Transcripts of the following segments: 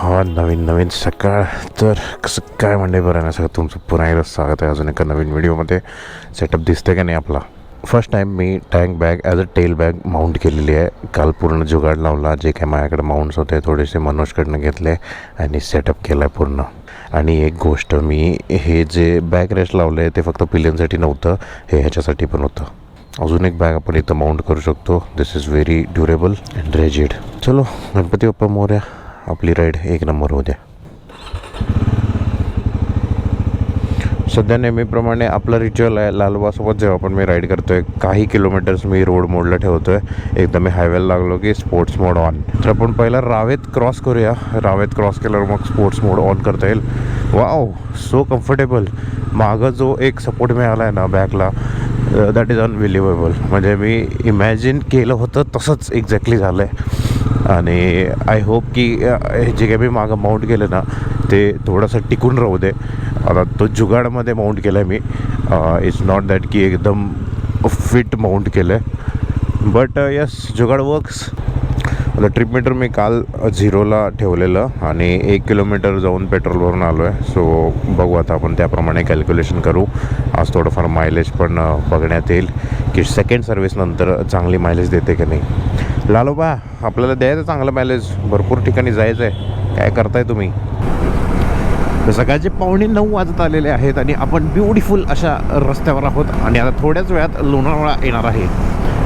हा नवीन सकाळ. तर कसं काय म्हणणे बरं ना, सगळं तुमचं पुन्हा एकदा स्वागत आहे अजून एका नवीन व्हिडिओमध्ये. सेटअप दिसते का नाही आपला. फर्स्ट टाईम मी tank bag as a tail bag mount केलेली आहे. काल पूर्ण जुगाड लावला, जे काय माझ्याकडे माउंट्स होते थोडेसे मनोजकडनं घेतले आणि सेटअप केला आहे पूर्ण. आणि एक गोष्ट, मी हे जे बॅग रेस्ट लावलं आहे ते फक्त पिल्यांसाठी नव्हतं, हे ह्याच्यासाठी पण होतं. अजून एक बॅग आपण इथं माउंट करू शकतो. This is very durable and rigid. चलो गणपती बाप्पा मोरया, आपली राईड एक नंबर होऊ द्या. सध्या नेहमीप्रमाणे आपला रिच्युअल आहे, लालबासोबत जेव्हा पण मी राईड करतो आहे काही किलोमीटर्स मी रोड मोडला ठेवतो आहे. एकदा मी हायवेला लागलो की स्पोर्ट्स मोड ऑन. तर आपण पहिला रावेत क्रॉस करूया. रावेत क्रॉस केल्यावर मग स्पोर्ट्स मोड ऑन करता येईल. Wow, so comfortable. मागं जो एक सपोर्ट मिळाला आहे ना बॅकला, दॅट इज अनबिलिव्हेबल. म्हणजे मी इमॅजिन केलं होतं तसंच एक्झॅक्टली झालं आहे. आणि आय होप की जे काही मी मागं माउंट केलं ना ते थोडंसं टिकून राहू दे. आता तो जुगाडमध्ये माउंट केलं आहे मी. इट्स नॉट दॅट की एकदम फिट माउंट केलं आहे, बट यस, जुगाड वर्क्स. आता ट्रिप मीटर मी काल 0ला ठेवलेलं आणि 1 किलोमीटर जाऊन पेट्रोल भरून आलो आहे. सो बघू आता आपण त्याप्रमाणे कॅल्क्युलेशन करू. आज थोडंफार मायलेज पण बघण्यात येईल की सेकंड सर्व्हिसनंतर चांगली मायलेज देते की नाही. लालोबा, आपल्याला द्यायचं चांगलं मायलेज, भरपूर ठिकाणी जायचं आहे. काय करताय तुम्ही? सकाळचे 8:45 वाजत आलेले आहेत आणि आपण ब्युटिफुल अशा रस्त्यावर आहोत. आणि आता थोड्याच वेळात लोणावळा येणार आहे,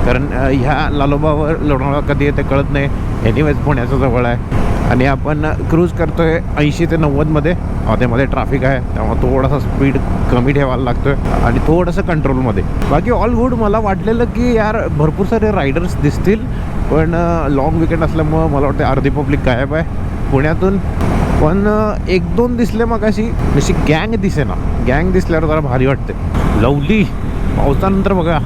कारण ह्या लालोबावर लोणावळा कधी येते कळत नाही. एनिवेज पुण्याचं जवळ आहे आणि आपण क्रूज करतो आहे 80 ते 90मध्ये. त्यामध्ये ट्रॅफिक आहे त्यामुळे थोडासा स्पीड कमी ठेवायला लागतो आहे आणि थोडंसं कंट्रोलमध्ये. बाकी ऑल गुड. मला वाटलेलं की यार भरपूर सारे रायडर्स दिसतील, पण लॉंग विकेंड असल्यामुळं मला वाटतं अर्धी पब्लिक गायब आहे पुण्यातून. पण 1-2 दिसले मग अशी जशी गँग दिसे ना. गँग दिसल्यावर जरा भारी वाटते. लवली पावसानंतर बघा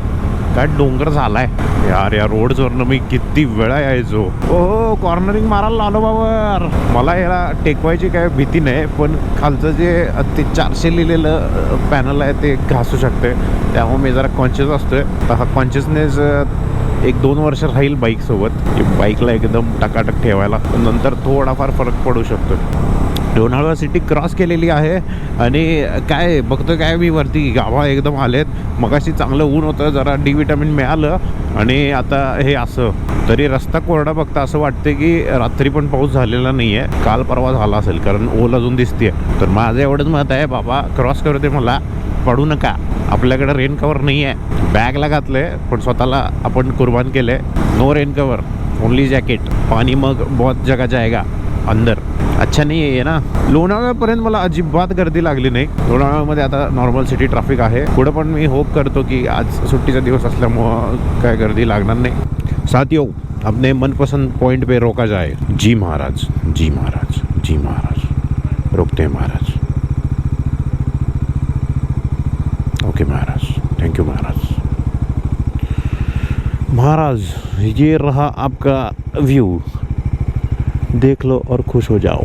काय डोंगर झालाय यार. या रोड्सवरनं मी किती वेळा यायचो. हो, कॉर्नरिंग मारायला आलो बाबावर. मला याला टेकवायची काय भीती नाही, पण खालचं जे ते 400 लिहिलेलं पॅनल आहे ते घासू शकते, त्यामुळे मी जरा कॉन्शियस असतोय. हा कॉन्शियसनेस 1-2 वर्ष राहील बाईकसोबत, की बाईकला एकदम टकाटक ठेवायला. नंतर थोडाफार फरक पडू शकतो. लोणावळा सिटी क्रॉस केलेली आहे आणि काय बघतो काय मी वरती गावा एकदम आलेत. मगाशी चांगलं ऊन होतं, जरा डी विटामिन मिळालं आणि आता हे असं. तरी रस्ता कोरडा बघता असं वाटते की रात्री पण पाऊस झालेला नाही आहे, काल परवा झाला असेल, कारण ओल अजून दिसते. तर माझं एवढंच मत आहे, बाबा क्रॉस करू दे, मला पडू नका. आपल्याकडे रेन कवर नाही आहे, बॅगला घातले पण स्वतःला आपण कुर्बान केले. No rain cover, only jacket. पाणी मग बहुत जगह जाएगा अंदर. अच्छा नाही आहे ना. लोणावळ्यापर्यंत मला अजिबात गर्दी लागली नाही. लोणावळ्यामध्ये आता नॉर्मल सिटी ट्रॅफिक आहे. पुढं पण मी होप करतो की आज सुट्टीचा दिवस असल्यामुळं काय गर्दी लागणार नाही. साथियों, अपने मनपसंद पॉइंट पे रोका जाए. जी महाराज, जी महाराज, जी महाराज. रोकते हैं Maharaj. Okay Maharaj, thank you Maharaj. Maharaj, ये रहा आपका व्यू, देख लो और खुश हो जाओ.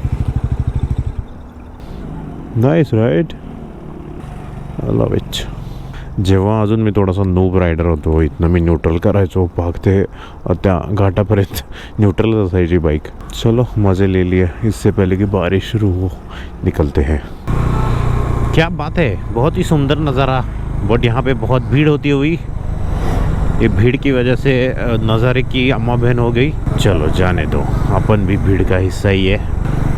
Nice right, I love it. जेव्हा अजून मी थोडासा नूब रायडर होतो, इथनं मी न्यूट्रल करायचो, भागते त्या घाटापर्यंत न्यूट्रलच असायची बाईक. चलो मज़े ले लिए, इससे पहले कि बारिश शुरू हो निकलते हैं. क्या बात है, बहुत ही सुंदर नज़ारा. बट यहाँ पे बहुत भीड़ होती हुई, ये भीड़ की वजह से नज़ारे की अम्मा बहन हो गई. चलो जाने दो, अपन भी भीड़ का हिस्सा ही आहे.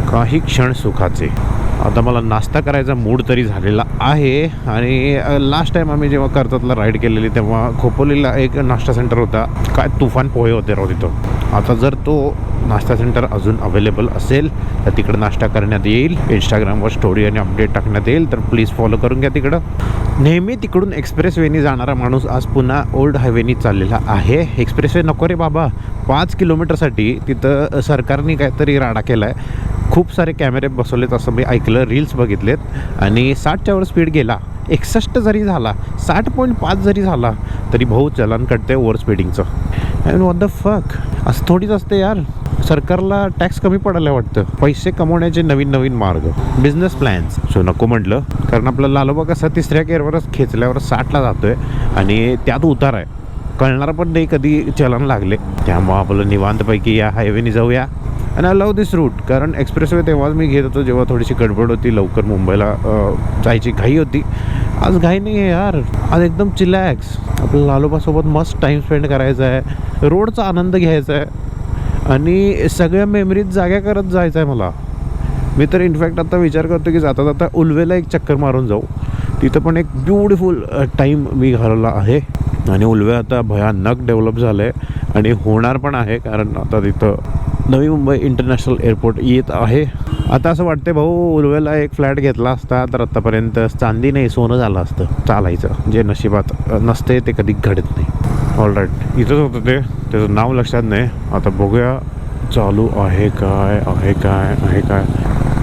काही क्षण सुखाचे. आता मला नाश्ता करायचा मूड तरी झालेला आहे. आणि लास्ट टाईम आम्ही जेव्हा कर्जतला राईड केलेली तेव्हा खोपोलीला एक नाश्ता सेंटर होता. काय तुफान पोहे होते राव तिथं. आता जर तो नाश्ता सेंटर अजून अवेलेबल असेल तर तिकडं नाश्ता करण्यात येईल. इंस्टाग्रामवर स्टोरी आणि अपडेट टाकण्यात येईल, तर प्लीज फॉलो करून घ्या तिकडं. नेहमी तिकडून एक्सप्रेस वेनी जाणारा माणूस आज पुन्हा ओल्ड हायवेनी चाललेला आहे. एक्सप्रेस वे नको रे बाबा. 5 किलोमीटरसाठी तिथं सरकारने काहीतरी राडा केला आहे. खूप सारे कॅमेरे बसवलेत असं मी ऐकलं, रील्स बघितलेत. आणि 60च्या वर स्पीड गेला, 61 जरी झाला, 60.5 जरी झाला तरी भाऊ चलन कटते ओव्हर स्पीडिंगचं. अँड व्हॉट द फक, असं थोडीच असते यार. सरकारला टॅक्स कमी पडायला वाटतं. पैसे कमवण्याचे नवीन नवीन मार्ग, बिझनेस प्लॅन्स. सो नको म्हटलं, कारण आपला लालोबा कसं 3ऱ्या गेअरवरच खेचल्यावर 60ला जातोय आणि त्यात उतार आहे, कळणार पण नाही कधी चलन लागले. त्यामुळं आपलं निवांतपैकी या हायवेने जाऊया. आणि आय लव दिस रूट. कारण एक्सप्रेसवे तेव्हाच मी घेत होतो जेव्हा थोडीशी गडबड होती, लवकर मुंबईला जायची घाई होती. आज घाई नाही आहे यार, आज एकदम चिलॅक्स. आपल्या लालोबासोबत मस्त टाईम स्पेंड करायचा आहे, रोडचा आनंद घ्यायचा आहे आणि सगळ्या मेमरीज जाग्या करत जायचं आहे मला. मी तर इनफॅक्ट आता विचार करतो की जाता जाता उल्वेला एक चक्कर मारून जाऊ. तिथं पण एक ब्युटिफुल टाईम मी घालवला आहे. आणि उल्वे आता भयानक डेव्हलप झालं आहे आणि होणार पण आहे, कारण आता तिथं नवी मुंबई इंटरनॅशनल एअरपोर्ट येत आहे. आता असं वाटते भाऊ, उल्वेला एक फ्लॅट घेतला असता तर आत्तापर्यंत चांदी नाही सोनं झालं असतं चालायचं. जे नशिबात नसते ते कधी घडत नाही. ऑल राईट, इथंच होतं ते, त्याचं नाव लक्षात नाही. आता बघूया चालू आहे काय आहे काय आहे काय.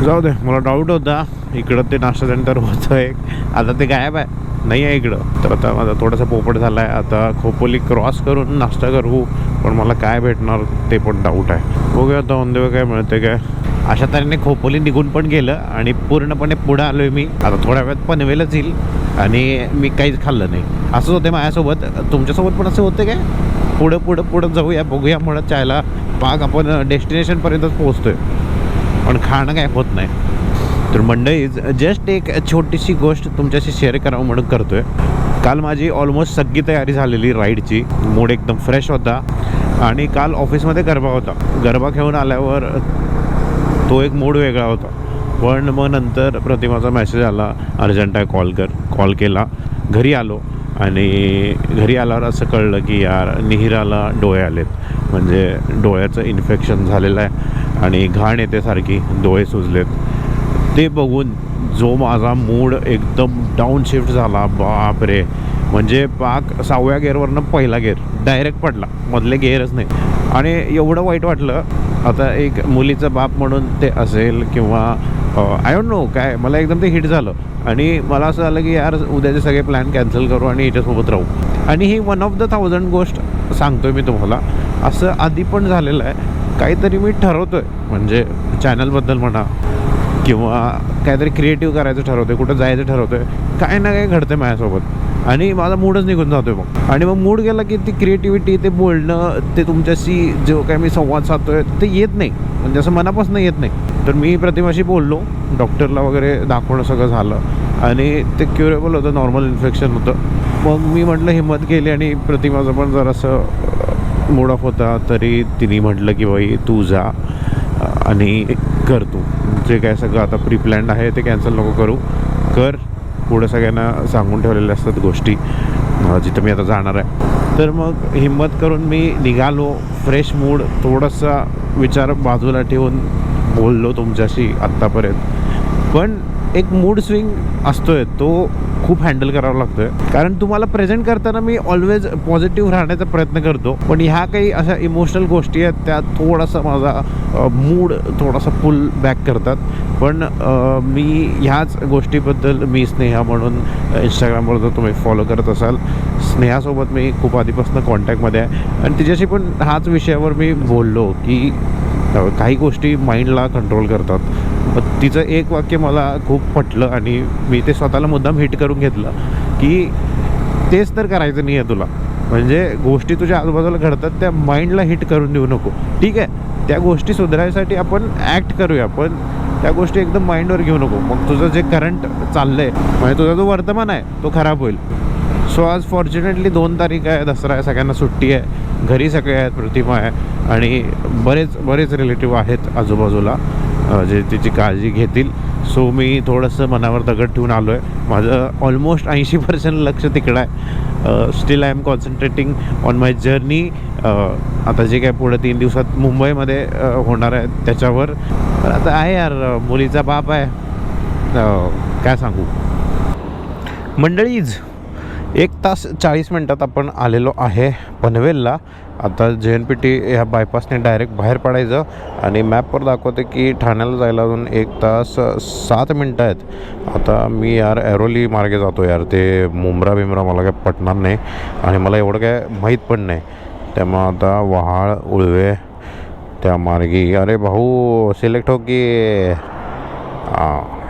जाऊ दे, मला डाऊट होता इकडं ते नाश्ता सेंटर होतं एक, आता ते गायब आहे, नाही आहे इकडं. तर आता माझा थोडासा पोपट झाला आहे. आता खोपोली क्रॉस करून नाश्ता करू, पण मला काय भेटणार ते पण डाऊट आहे. बघूया आता ऑन द वे काय मिळते काय. अशा तऱ्हेने खोपोली निघून पण गेलं आणि पूर्णपणे पुढं आलो आहे मी. आता थोड्या वेळात पनवेलच येईल आणि मी काहीच खाल्लं नाही. असंच होते माझ्यासोबत, तुमच्यासोबत पण असं होतं काय? पुढं पुढं पुढं जाऊया बघूया म्हणत चायला पाक आपण डेस्टिनेशनपर्यंतच पोहोचतो आहे, पण खाणं काय होत नाही. तर मंडळी, जस्ट एक छोटीशी गोष्ट तुमच्याशी शेअर करावं म्हणून करतो आहे. काल माझी ऑलमोस्ट सगळी तयारी झालेली राईडची, मूड एकदम फ्रेश होता आणि काल ऑफिसमध्ये गरबा होता. गरबा खेळून आल्यावर तो एक मूड वेगळा होता. पण मग नंतर प्रतिमाचा मेसेज आला, अर्जंट आहे कॉल कर. कॉल केला, घरी आलो आणि घरी आल्यावर असं कळलं की यार निहिराला डोळे आलेत, म्हणजे डोळ्याचं इन्फेक्शन झालेलं आहे आणि घाण येते सारखी, डोळे सुजलेत. ते बघून जो माझा मूड एकदम डाऊन शिफ्ट झाला, बापरे. म्हणजे पाक 6व्या गेअरवरनं पहिला गेअर डायरेक्ट पडला, मधले गेअरच नाही. आणि एवढं वाईट वाटलं. आता एक मुलीचा बाप म्हणून ते असेल किंवा आय डोंट नो काय, मला एकदम ते हिट झालं आणि मला असं झालं की यार उद्याचे सगळे प्लॅन कॅन्सल करू आणि हिच्यासोबत राहू. आणि ही 1 ऑफ द 1000 गोष्ट सांगतो मी तुम्हाला. असं आधी पण झालेलं आहे. काहीतरी मी ठरवतो आहे, म्हणजे चॅनलबद्दल म्हणा किंवा काहीतरी क्रिएटिव्ह करायचं ठरवतो आहे, कुठं जायचं ठरवतो आहे, काय ना काय घडतं माझ्यासोबत आणि माझा मूडच निघून जातो आहे मग. आणि मग मूड गेला की ती क्रिएटिव्हिटी, ते बोलणं, ते तुमच्याशी जो काय मी संवाद साधतो आहे ते येत नाही, म्हणजे असं मनापासून येत नाही. तर मी प्रतिमाशी बोललो, डॉक्टरला वगैरे दाखवणं सगळं झालं आणि ते क्युरेबल होतं, नॉर्मल इन्फेक्शन होतं. मग मी म्हटलं हिंमत केली आणि प्रतिमाचं पण जरासं मूड ऑफ होता, तरी तिने म्हटलं की बाई तू जा आणि कर, तू जे काय सगळं आता प्री प्लॅन्ड आहे ते कॅन्सल नको करू, कर. पुढे सगळ्यांना सांगून ठेवलेल्या असतात गोष्टी जिथं मी आता जाणार आहे. तर मग हिंमत करून मी निघालो, फ्रेश मूड, थोडासा विचार बाजूला ठेवून बोललो तुमच्याशी आत्तापर्यंत. पण एक मूड स्विंग असतोय, तो खूप हँडल करावा लागतो आहे. कारण तुम्हाला प्रेझेंट करताना मी ऑलवेज पॉझिटिव्ह राहण्याचा प्रयत्न करतो, पण ह्या काही अशा इमोशनल गोष्टी आहेत त्या थोडासा माझा मूड थोडासा पुल बॅक करतात. पण मी ह्याच गोष्टीबद्दल, मी स्नेहा म्हणून इंस्टाग्रामवर जर तुम्ही फॉलो करत असाल, स्नेहासोबत मी खूप आधीपासून कॉन्टॅक्टमध्ये आहे आणि तिच्याशी पण हाच विषयावर मी बोललो की काही गोष्टी माइंडला कंट्रोल करतात. तिचं एक वाक्य मला खूप पटलं आणि मी ते स्वतःला मुद्दाम हिट करून घेतलं की तेच तर करायचं नाही आहे तुला. म्हणजे गोष्टी तुझ्या आजूबाजूला घडतात त्या माइंडला हिट करून देऊ नको. ठीक आहे, त्या गोष्टी सुधारायसाठी आपण ॲक्ट करूया, पण त्या गोष्टी एकदम माइंडवर घेऊ नको. मग तुझं जे करंट चाललं आहे, म्हणजे तुझा जो वर्तमान आहे तो खराब होईल. सो आज फॉर्च्युनेटली 2 तारीख आहे, दसरा आहे, सगळ्यांना सुट्टी आहे, घरी सगळे आहेत, प्रतिमा आहे आणि बरेच रिलेटिव्ह आहेत आजूबाजूला जे तिची काळजी घेतील. सो मी थोडंसं मनावर दगड ठेवून आलो आहे. माझं ऑलमोस्ट 80% लक्ष तिकडं आहे. Still I am concentrating on my journey. आता जे काय पुढं 3 दिवसात मुंबईमध्ये होणार आहे त्याच्यावर. पण आता आहे यार, मुलीचा बाप आहे, काय सांगू. मंडळीज, 1 तास 40 मिनटात आपण आलेलो आहे पनवेलला. आता JNPT ह्या बायपासने डायरेक्ट बाहेर पडायचं आणि मॅपवर दाखवते की ठाण्याला जायला अजून 1 तास 7 मिनटं आहेत. आता मी यार ऐरोली मार्गे जातो यार, ते मुंब्रा बिमरा मला काय पटणार नाही आणि मला एवढं काय माहीत पण नाही. त्यामुळं आता वहाळ उळवे त्या मार्गी. अरे भाऊ सिलेक्ट हो की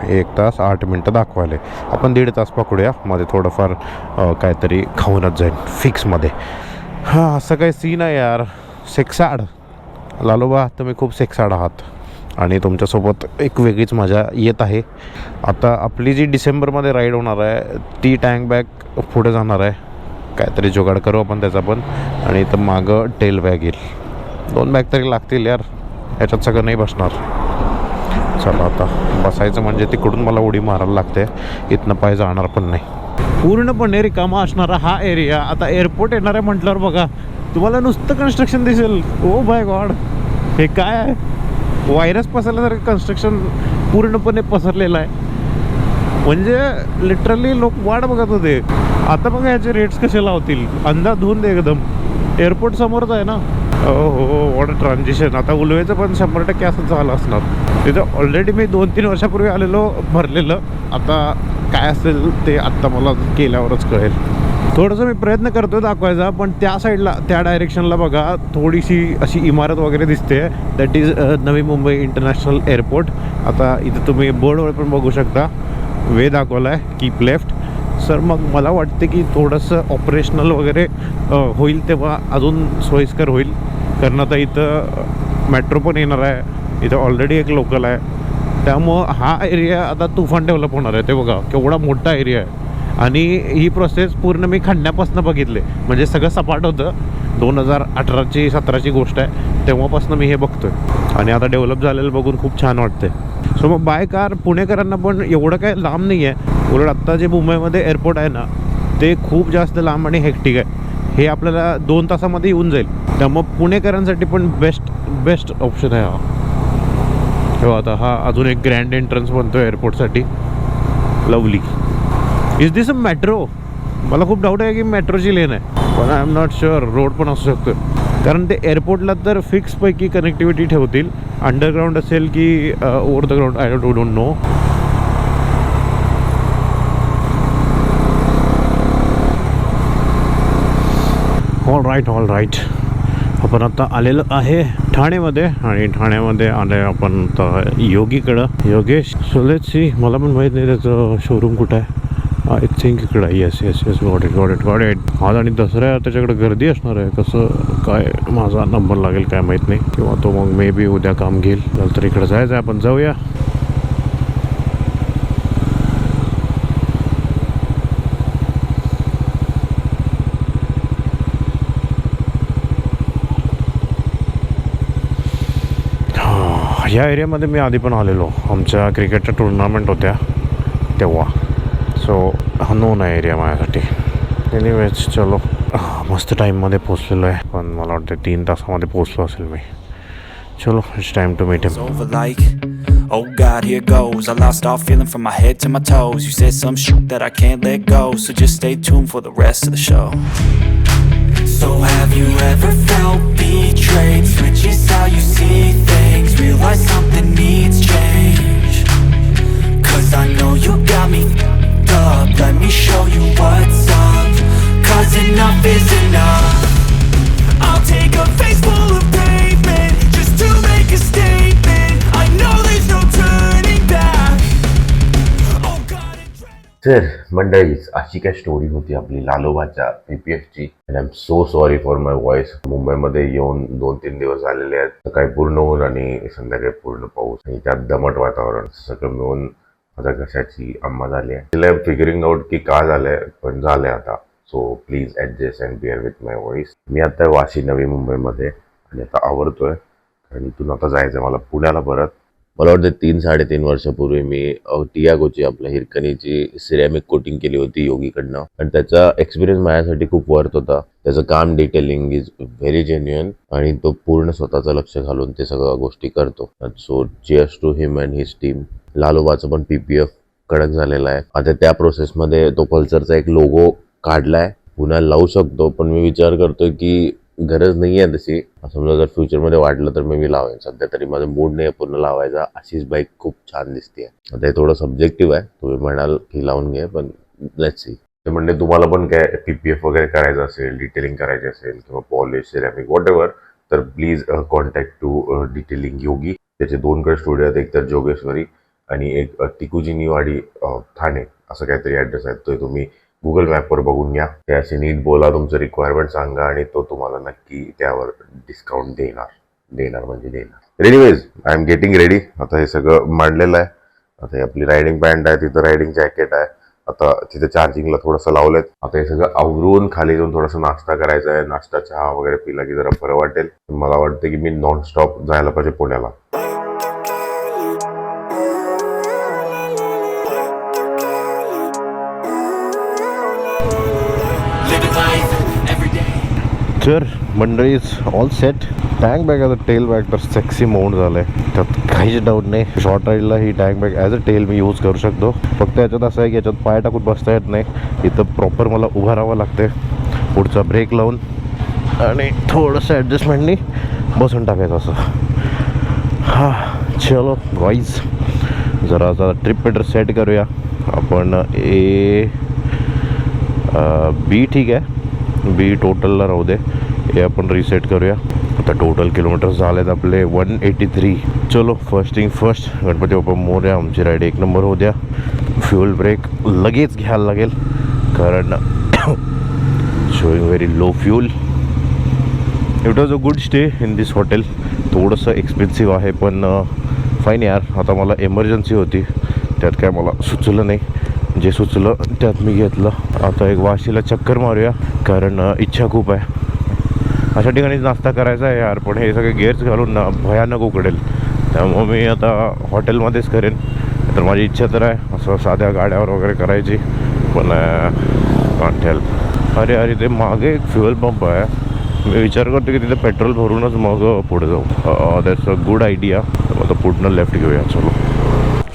1 तास 8 मिनटं दाखवायले. आपण 1.5 तास पकडूया, मध्ये थोडंफार काहीतरी खाऊनच जाईल फिक्समध्ये. हां, असं काही सीन आहे यार. 6.5 लालोबा तुम्ही खूप सेक्साड आहात आणि तुमच्यासोबत एक वेगळीच मजा येत आहे. आता आपली जी डिसेंबरमध्ये राईड होणार आहे ती टँक बॅग पुढे जाणार आहे. काहीतरी जुगाड करू आपण त्याचा पण. आणि इथं मागं टेल बॅग येईल. 2 बॅग तरी लागतील यार, याच्यात सगळं नाही बसणार. चला आता बसायचं म्हणजे तिकडून मला उडी मारायला लागते, इथनं पाय जाणार पण नाही. पूर्णपणे रिकामा असणारा हा एरिया. आता एअरपोर्ट येणार आहे म्हटल्यावर बघा तुम्हाला नुसतं कन्स्ट्रक्शन दिसेल. ओ माय गॉड, हे काय आहे? व्हायरस पसरल्यासारखं कन्स्ट्रक्शन पूर्णपणे पसरलेलं आहे. म्हणजे लिटरली लोक वाट बघत होते. आता बघा याचे रेट्स कसे लावतील, अंधाधुंद एकदम. एअरपोर्ट समोरच आहे ना. हो वॉट ट्रान्झिशन. आता उलवेचं पण 100% असं झालं असणार. तिथं ऑलरेडी मी 2-3 वर्षापूर्वी आलेलो भरलेलं. आता काय असेल ते आत्ता मला केल्यावरच कळेल. थोडंसं मी प्रयत्न करतो दाखवायचा, पण त्या साईडला त्या डायरेक्शनला बघा थोडीशी अशी इमारत वगैरे दिसते. That is Navi Mumbai international airport. आता इथं तुम्ही बोर्डवर पण बघू शकता, वे दाखवला आहे कीप लेफ्ट. सर मग मला वाटते की थोडंसं ऑपरेशनल वगैरे होईल तेव्हा अजून सोयीस्कर होईल. कारण आता इथं मेट्रो पण येणार आहे, इथं ऑलरेडी एक लोकल आहे. त्यामुळं हा एरिया आता तुफान डेव्हलप होणार आहे. ते बघा केवढा मोठा एरिया आहे. आणि ही प्रोसेस पूर्ण मी खणण्यापासून बघितले. म्हणजे सगळं सपाट होतं. 2018-17ची गोष्ट आहे, तेव्हापासून मी हे बघतोय. आणि आता डेव्हलप झालेलं बघून खूप छान वाटते. सो मग बाय कार पुणेकरांना पण एवढं काय लांब नाही आहे. उलट आत्ता जे मुंबईमध्ये एअरपोर्ट आहे ना ते खूप जास्त लांब आणि हेक्टिक आहे. हे आपल्याला 2 तासामध्ये येऊन जाईल. त्यामुळं पुणेकरांसाठी पण बेस्ट ऑप्शन आहे हा. तेव्हा आता हा अजून एक ग्रँड एंट्रन्स बनतो एअरपोर्टसाठी. Lovely. Is this a metro? मला खूप डाऊट आहे की मेट्रोची लेन आहे, पण I am not sure. Road पण असू शकतो, कारण ते एअरपोर्टला तर फिक्सपैकी कनेक्टिव्हिटी ठेवतील. अंडरग्राऊंड असेल की over the ground, I don't know. All right. आपण आता आलेलं आहे ठाणेमध्ये. आणि ठाण्यामध्ये आले आपण आता योगीकडं. योगेश सोलेची मला पण माहीत नाही त्याचं शोरूम कुठं आहे. आय थिंक इकडं. Yes got it. आज आणि दसऱ्या त्याच्याकडे गर्दी असणार आहे. कसं काय माझा नंबर लागेल काय माहीत नाही. किंवा तो मग मे बी उद्या काम घेईल. नंतर इकडं जायचं आहे, आपण जाऊया. ह्या एरियामध्ये मी आधी पण आलेलो. आमच्या क्रिकेटच्या टुर्नामेंट होत्या तेव्हा. सो हा नोन आहे एरिया माझ्यासाठी. एनिवेज चलो, मस्त टाईममध्ये पोचलेलो आहे. पण मला वाटतं 3 तासामध्ये पोचलो असेल मी. चलो, it's time to meet him. Oh God, here goes. I lost all feeling from my head to my toes. You said some shit that I can't let go, so just stay tuned for the rest of the show. So have you ever felt betrayed? Switches how you see things. Realize something needs change. 'Cause I know you got me f***ed up. Let me show you what's up. 'Cause enough is enough. I'll take a face full of pavement just to make a statement. I know there's no turning back. Oh God, सर मंडळीच अशी काय story होती आपली लालोबाच्या PPFची. And I am so sorry for my voice. मुंबईमध्ये येऊन 2-3 दिवस झालेले आहेत. सकाळी पूर्ण ऊन आणि संध्याकाळी पूर्ण पाऊस आणि त्यात दमट वातावरण सगळं मिळून माझ्या घशाची आम्हा झाली आहे. तिला फिगरिंग आउट की का झालंय, पण झालंय आता. So please adjust and bear with my voice. मी आता वाशी नवी मुंबईमध्ये आणि आता आवरतोय, आणि इथून आता जायचं मला पुण्याला परत. मला वाटतं 3-3.5 वर्षापूर्वी मी टियागोची आपल्या हिरकणीची सिरॅमिक कोटिंग केली होती योगीकडनं. आणि त्याचा एक्सपिरियन्स माझ्यासाठी खूप वर्थ होता. त्याचं काम डिटेलिंग इज व्हेरी जेन्युअन आणि तो पूर्ण स्वतःचं लक्ष घालून ते सगळ्या गोष्टी करतो. So cheers to him and his team. लालोबाचं पण PPF कडक झालेला आहे. आता त्या प्रोसेसमध्ये तो पल्सरचा एक लोगो काढलाय, पुन्हा लावू शकतो. पण मी विचार करतोय की गरज नाही आहे तशी. समजा जर फ्युचरमध्ये वाटलं तर मी लावेन. सध्या तरी माझं मूड नाही पूर्ण लावायचा. अशीच बाईक खूप छान दिसते. आता हे थोडं सब्जेक्टिव्ह आहे. तुम्ही म्हणाल की लावून घे, पण लेट्स सी. ते म्हणजे तुम्हाला पण काय PPF वगैरे करायचं असेल, डिटेलिंग करायची असेल किंवा पॉलिश, सिरॅमिक वॉट एव्हर, तर प्लीज कॉन्टॅक्ट टू डिटेलिंग योगी. त्याचे 2 स्टुडिओ आहेत, एक तर जोगेश्वरी आणि एक टिकुजिनीवाडी ठाणे असं काहीतरी ॲड्रेस आहे. तो तुम्ही गुगल मॅपवर बघून घ्या. त्याशी नीट बोला, तुमचं रिक्वायरमेंट सांगा आणि तो तुम्हाला नक्की त्यावर डिस्काउंट देणार. देणार म्हणजे देणार. Anyways I am getting ready. आता हे सगळं मांडलेलं आहे. आता ही आपली रायडिंग पॅन्ट आहे, तिथं रायडिंग जॅकेट आहे. आता तिथे चार्जिंगला थोडंसं लावलंय. आता हे सगळं आवरून खाली जाऊन थोडासा नाश्ता करायचा आहे. नाश्ता चहा वगैरे पिला की जरा बरं वाटेल. मला वाटतं की मी नॉनस्टॉप जायला पाहिजे पुण्याला. तर मंडळी is all set. Tank bag as a tail bag तर सेक्सी माउंट झालं आहे, त्यात काहीच डाऊट नाही. शॉर्ट राईडला ही tank bag as a tail मी यूज करू शकतो. फक्त याच्यात असं आहे की याच्यात पाय टाकून बसता येत नाही. इथं प्रॉपर मला उभा राहावं लागते, पुढचा ब्रेक लावून आणि थोडंसं ॲडजस्टमेंटनी बसून टाकायचं असं. हां चलो गाईज, जरा आता ट्रिप मीटर सेट करूया आपण. बी ठीक आहे, बी टोटलला राहू दे, हे आपण रिसेट करूया. आता टोटल किलोमीटर झालेत आपले 183. चलो first thing first, Ganpati Bappa Morya, आमची राईड एक नंबर होऊ द्या. फ्युल ब्रेक लगेच घ्यायला लागेल कारण showing very low fuel. It was a good stay in this hotel. थोडंसं एक्सपेन्सिव्ह आहे पण फाईन यार. आता मला एमर्जन्सी होती, त्यात काय मला सुचलं नाही. जे सुचलं त्यात मी घेतलं. आता एक वाशीला चक्कर मारूया कारण इच्छा खूप आहे. अशा ठिकाणीच नाश्ता करायचा आहे यार, पण हे सगळे गेअर्स घालून ना भयानक उकडेल. त्यामुळं मी आता हॉटेलमध्येच करेन. तर माझी इच्छा तर आहे असं साध्या गाड्यावर वगैरे करायची, पण कांट हेल्प. अरे ते मागे एक फ्युएल पंप आहे. मी विचार करतो की तिथे पेट्रोल भरूनच मग पुढे जाऊ. That's a good idea. आता पुढनं लेफ्ट घेऊया.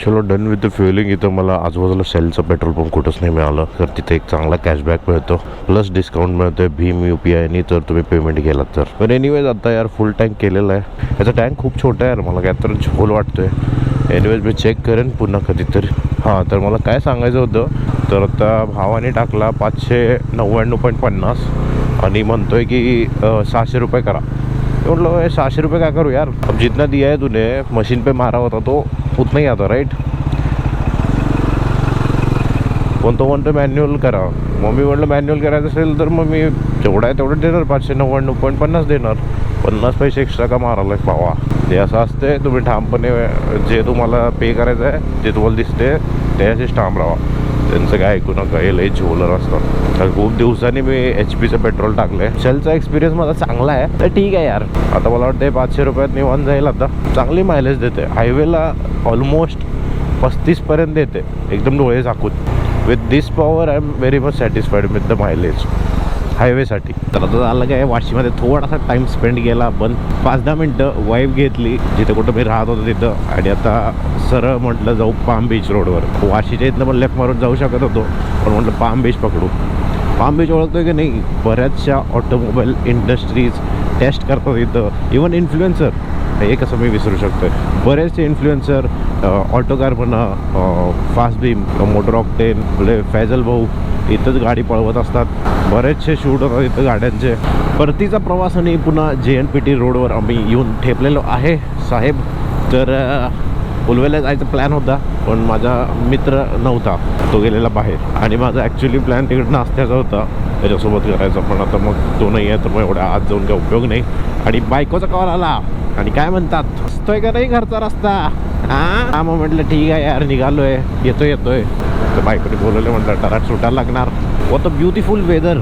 चलो डन विथ द फ्युएलिंग. इथं मला आजूबाजूला सेलचं पेट्रोल पंप कुठंच नाही मिळालं, तर तिथे एक चांगला कॅशबॅक मिळतो प्लस डिस्काउंट मिळतो भीम UPI तर तुम्ही पेमेंट केलात तर. पण एनिवेज आता यार फुल टँक केलेला आहे. याचा टँक खूप छोटा आहे यार, मला काय तर झोल वाटतोय. एनिवेज मी चेक करेन पुन्हा कधीतरी. हां तर मला काय सांगायचं होतं, तर आता भावाने टाकला 599.50 आणि म्हणतोय की 600 रुपये करा. म्हटलं 600 रुपये काय करू यार, अब जितना दिया है तूने मशीन पे मारा होता तो उतना ही आता राईट. पण तो म्हणतो मॅन्युअल करा. मग मी म्हटलं मॅन्युअल करायचं असेल तर मग मी जेवढं आहे तेवढं देणार, 599.50 देणार. 50 पैसे एक्स्ट्रा का मारायला पावा. ते असं असते, तुम्ही ठामपणे जे तुम्हाला पे करायचं आहे जे तुम्हाला दिसते त्याच्याशीच ठाम राहा. त्यांचं काय ऐकू नका, हे लई झोलर असतात. तर खूप दिवसांनी मी HPचं पेट्रोल टाकलं आहे. शेलचा एक्सपिरियन्स माझा चांगला आहे तर ठीक आहे यार. आता मला वाटतं 500 रुपयात निवांत जाईल. आता चांगली मायलेज देते. हायवेला ऑलमोस्ट 35पर्यंत देते एकदम डोळे झाकून. With this power I am very much satisfied with the mileage हायवेसाठी. तर आता झालं काय, वाशीमध्ये थोडासा टाईम स्पेंड केला आपण. 5-10 मिनटं वाईफ घेतली जिथं कुठं मी राहत होतो तिथं. आणि आता सरळ म्हटलं जाऊ पाम बीच रोडवर. वाशीच्या इथनं पण लेफ्ट मारून जाऊ शकत होतो, पण म्हटलं पाम बीच पकडू. पाम बीच ओळखतोय की नाही, बऱ्याचशा ऑटोमोबाईल इंडस्ट्रीज टेस्ट करतात इथं. इवन इन्फ्लुएन्सर, हे कसं मी विसरू शकतो आहे. बरेचसे इन्फ्लुएन्सर ऑटोकार म्हणा, फास्ट बीम, मोटर ऑक्टेन, आपले फैजल भाऊ इथंच गाडी पळवत असतात. बरेचसे शूट होतात इथं गाड्यांचे. परतीचा प्रवास आणि पुन्हा JNPT रोडवर आम्ही येऊन ठेपलेलो आहे साहेब. तर उलवेला जायचा प्लॅन होता पण माझा मित्र नव्हता, तो गेलेला बाहेर. आणि माझा ॲक्च्युली प्लॅन तिकडं नाश्त्याचा होता त्याच्यासोबत करायचा, पण आता मग तो नाही आहे तर मग एवढ्या आज जाऊन काय उपयोग नाही. आणि बायकोचा कॉल आला आणि काय म्हणतात, असतोय का नाही घरचा रस्ता. हां मग म्हटलं ठीक आहे यार, निघालोय, येतोय. तर बायकोने बोलवले, म्हटलं टराट सुटायला लागणार. What a beautiful weather.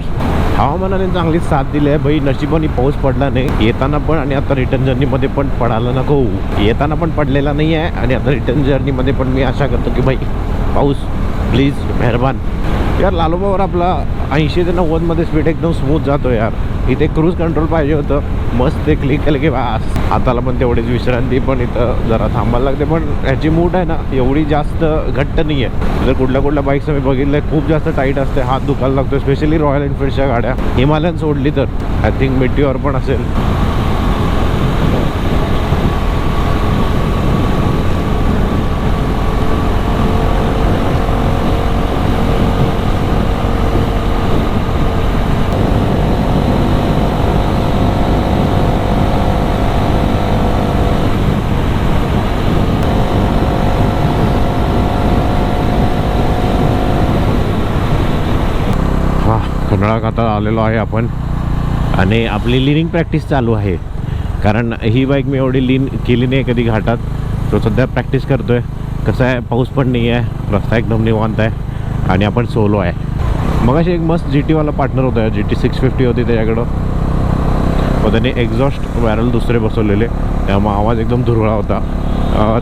हवामानाने चांगलीच साथ दिली आहे भाई. नशिबाने पाऊस पडला नाही येताना पण आणि आता रिटर्न जर्नीमध्ये पण पडायला नको. येताना पण पडलेला नाही आहे आणि आता रिटर्न जर्नीमध्ये पण मी आशा करतो की भाई पाऊस प्लीज मेहरबान. यार लालोबावर आपला 80 ते 90 स्पीड एकदम स्मूथ जातो यार. इथे क्रूज कंट्रोल पाहिजे होतं, मस्त ते क्लिक केलं की बास. हाताला पण तेवढीच विश्रांती, पण इथं जरा थांबायला लागते. पण ह्याची मूड आहे ना एवढी जास्त घट्ट नाही आहे. जर कुठल्या बाईक्स मी बघितलं खूप जास्त टाईट असते, हात दुखायला लागतो. स्पेशली रॉयल एनफिल्डच्या गाड्या. हिमालयन सोडली तर आय थिंक मेटिओर पण असेल. खंडाळा आता आलेलो आहे आपण आणि आपली लिनिंग प्रॅक्टिस चालू आहे. कारण ही बाईक मी एवढी लीन केली नाही कधी घाटात. तो सध्या प्रॅक्टिस करतो आहे. कसं आहे, पाऊस पण नाही आहे, रस्ता एकदम निवांत आहे आणि आपण सोलो आहे. मग अशी एक मस्त GT वाला पार्टनर होता, GT 650 होती त्याच्याकडं. व त्याने एक्झॉस्ट बॅरल दुसरे बसवलेले, त्यामुळे आवाज एकदम धुरळा होता.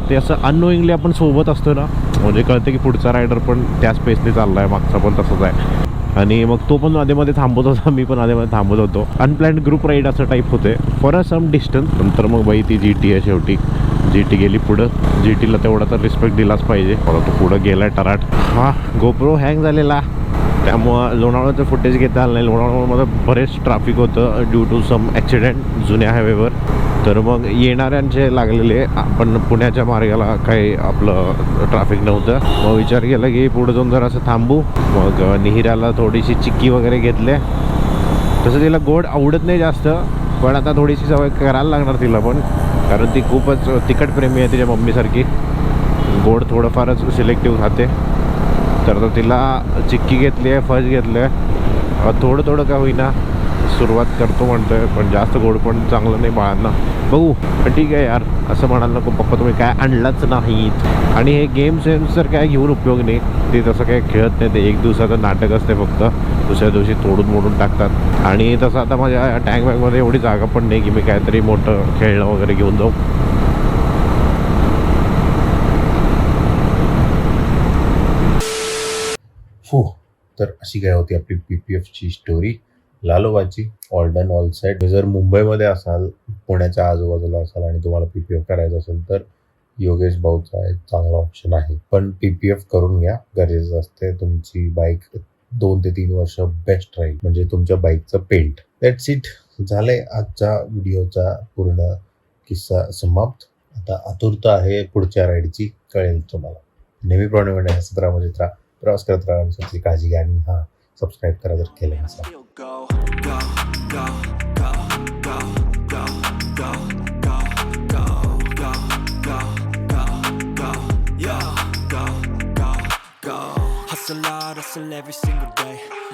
ते असं अननोईंगली आपण सोबत असतो ना, म्हणजे कळतं की पुढचा रायडर पण त्याच पेसने चालला आहे, मागचा पण तसंच आहे. आणि मग तो पण मध्ये थांबत होता, मी पण मध्ये थांबत होतो. अनप्लॅन्ड ग्रुप राईड असं टाईप होते फॉर अ सम डिस्टन्स. नंतर मग बाई ती GT आहे, शेवटी GT गेली पुढं. GTला तेवढा तर रिस्पेक्ट दिलाच पाहिजे. मला तो पुढं गेलाय टराट. हा गोप्रो हँग झालेला, त्यामुळं लोणावळ्याचं फुटेज घेता आलं नाही. लोणावळ्यामध्ये बरेच ट्रॅफिक होतं ड्यू टू सम ॲक्सिडेंट जुन्या हायवेवर. तर मग येणाऱ्यांचे लागलेले, आपण पुण्याच्या मार्गाला काही आपलं ट्रॅफिक नव्हतं. मग विचार केला की पुढे जाऊन जरा असं थांबू. मग निहिराला थोडीशी चिक्की वगैरे घेतले. तसं तिला गोड आवडत नाही जास्त, पण आता थोडीशी सवय करायला लागणार तिला पण, कारण ती खूपच तिखटप्रेमी आहे तिच्या मम्मीसारखी. गोड थोडंफारच सिलेक्टिव्ह खाते. तर आता तिला चिक्की घेतली आहे, फज घेतलं आहे. थोडं का होईना सुरुवात करतो म्हणतोय, पण जास्त गोड पण चांगलं नाही बाळांना. बघू, पण ठीक आहे यार, असं म्हणाल नको पप्पा तुम्ही काय आणलंच नाहीत. आणि हे गेम सेन्स तर काय घेऊन उपयोग नाही, ते तसं काय खेळत नाही. ते एक दिवसाचं नाटक असते फक्त, दुसऱ्या दिवशी तोडून मोडून टाकतात. आणि तसं आता माझ्या टँक बॅगमध्ये एवढी जागा पण नाही की मी काहीतरी मोठं खेळणं वगैरे घेऊन जाऊ. तर अशी काय होती आपली PPFची स्टोरी, लालोबाची. All done all set. जर मुंबईमध्ये असाल, पुण्याच्या आजूबाजूला असाल आणि तुम्हाला PPF करायचं असेल तर योगेश भाऊचा एक चांगला ऑप्शन आहे. पण PPF करून घ्या, गरजेचं असते. तुमची बाईक 2 ते 3 वर्ष बेस्ट राहील, म्हणजे तुमच्या बाईकचं पेंट. That's it. झालंय आजच्या व्हिडिओचा पूर्ण किस्सा समाप्त. आता आतुरता आहे पुढच्या राईडची, कळेल तुम्हाला. नेहमीप्रमाणे हसत राहा, मजेत राहा, प्रवास करत राहा आणि स्वतःची काळजी घ्या. आणि हां, सबस्क्राईब करा जर केलं नसेल. Go, go, go, go, go, go, go, go, go, go, go, go, go, yeah, go, go, go. Hustle hard, hustle every single day.